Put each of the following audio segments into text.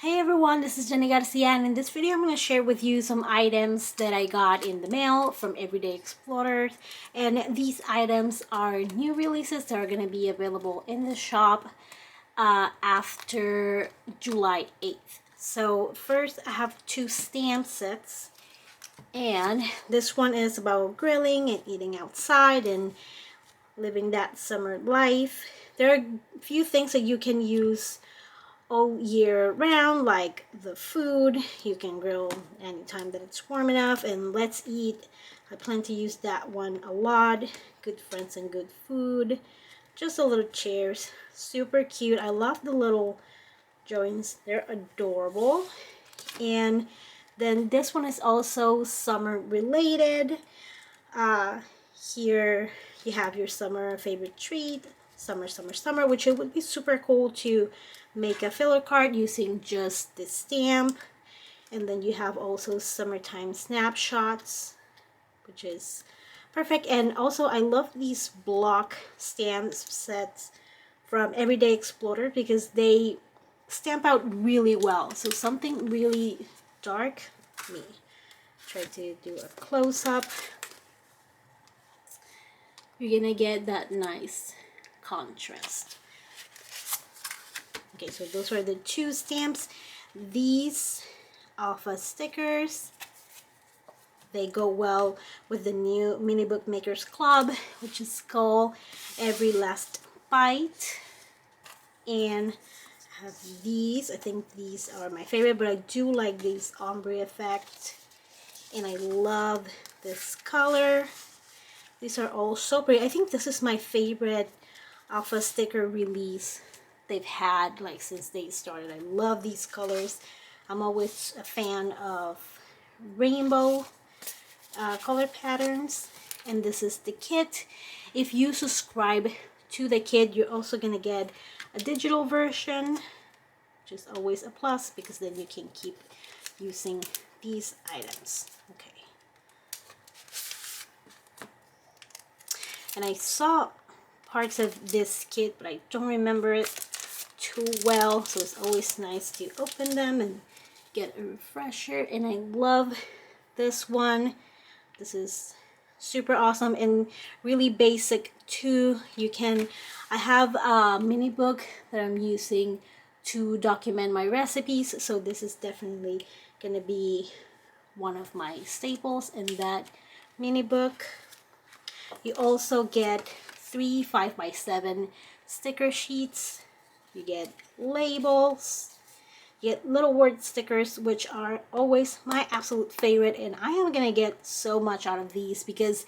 Hey everyone, this is Jenny Garcia, and in this video I'm going to share with you some items that I got in the mail from Everyday Explorers. And these items are new releases that are going to be available in the shop after July 8th. So first I have two stamp sets, and this one is about grilling and eating outside and living that summer life. There are a few things that you can use all year round, like the food. You can grill anytime that it's warm enough. And let's eat, I plan to use that one a lot. Good friends and good food. Just a little chairs, super cute. I love the little joints, they're adorable. And then this one is also summer related. Here you have your summer favorite treat, summer, summer, summer, which it would be super cool to make a filler card using just this stamp. And then you have also summertime snapshots, which is perfect. And also I love these block stamp sets from Everyday Explorer because they stamp out really well. So something really dark, me try to do a close-up, you're gonna get that nice contrast. Okay, so those are the two stamps. These alpha stickers, they go well with the new Mini Bookmakers Club, which is called Every Last Bite. And I have these. I think these are my favorite, but I do like these ombre effect, and I love this color. These are all so pretty. I think this is my favorite alpha sticker release they've had, like, since they started. I love these colors. I'm always a fan of rainbow color patterns, and this is the kit. If you subscribe to the kit, you're also gonna get a digital version, which is always a plus because then you can keep using these items. Okay. And I saw parts of this kit, but I don't remember it too well, so it's always nice to open them and get a refresher. And I love this one. This is super awesome and really basic too. I have a mini book that I'm using to document my recipes, so this is definitely gonna be one of my staples in that mini book. You also get 3 5x7 sticker sheets. You get labels. You get little word stickers, which are always my absolute favorite. And I am going to get so much out of these because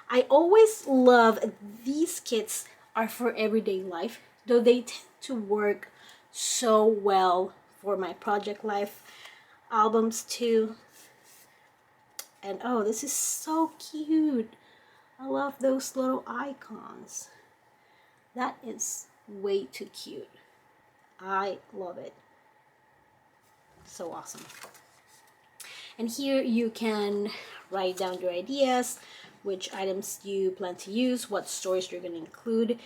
I always love these kits are for everyday life, though they tend to work so well for my project life albums too. And oh, this is so cute. I love those little icons. That is way too cute. I love it. So awesome. And here you can write down your ideas, which items you plan to use, what stories you're going to include.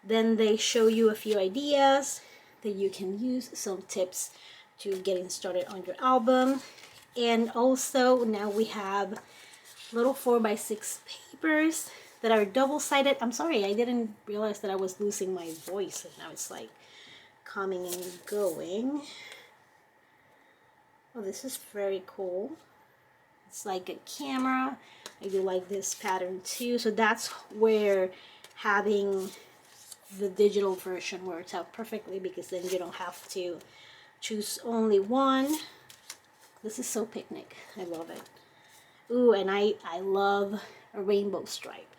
Then they show you a few ideas that you can use, some tips to getting started on your album. And also now we have little 4x6 papers that are double-sided. I'm sorry, I didn't realize that I was losing my voice, and now it's like coming and going. Oh, this is very cool. It's like a camera. I do like this pattern too. So that's where having the digital version works out perfectly, because then you don't have to choose only one. This is so picnic. I love it. Ooh, and I love a rainbow stripe.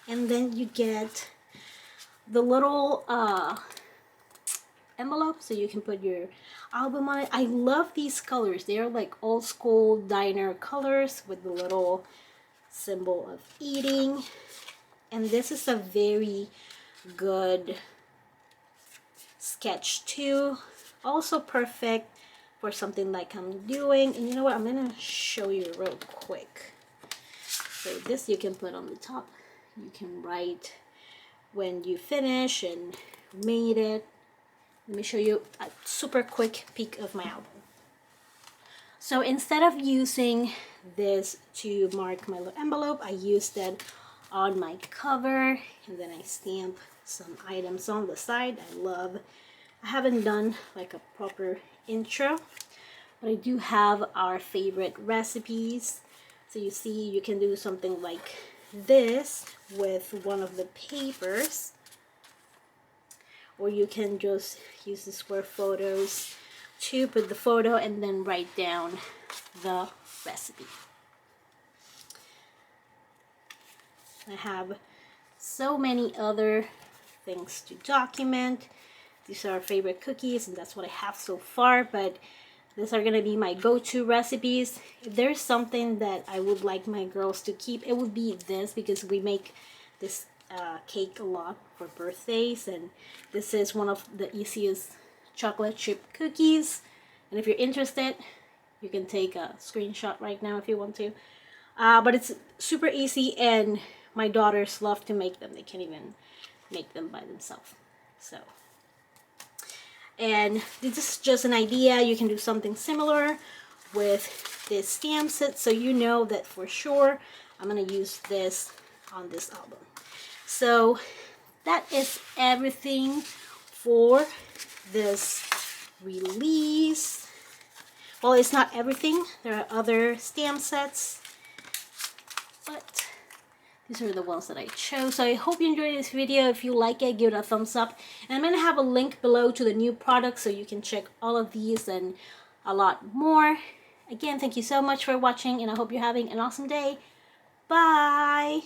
And then you get the little envelope so you can put your album on it. I love these colors. They're like old school diner colors with the little symbol of eating. And this is a very good sketch too. Also perfect for something like I'm doing. And you know what? I'm gonna show you real quick. So this you can put on the top. You can write when you finish and made it. Let me show you a super quick peek of my album. So instead of using this to mark my little envelope, I used it on my cover, and then I stamp some items on the side. I haven't done like a proper intro, but I do have our favorite recipes. So you see, you can do something like this with one of the papers, or you can just use the square photos to put the photo and then write down the recipe. I have so many other things to document. These are our favorite cookies, and that's what I have so far, but these are gonna be my go-to recipes. If there's something that I would like my girls to keep, it would be this, because we make this cake a lot for birthdays, and this is one of the easiest chocolate chip cookies. And if you're interested, you can take a screenshot right now if you want to. But it's super easy, and my daughters love to make them. They can't even make them by themselves. So, and this is just an idea. You can do something similar with this stamp set, so you know that for sure I'm gonna use this on this album. So that is everything for this release. Well, it's not everything. There are other stamp sets, but these are the ones that I chose. So I hope you enjoyed this video. If you like it, give it a thumbs up. And I'm going to have a link below to the new products so you can check all of these and a lot more. Again, thank you so much for watching, and I hope you're having an awesome day. Bye!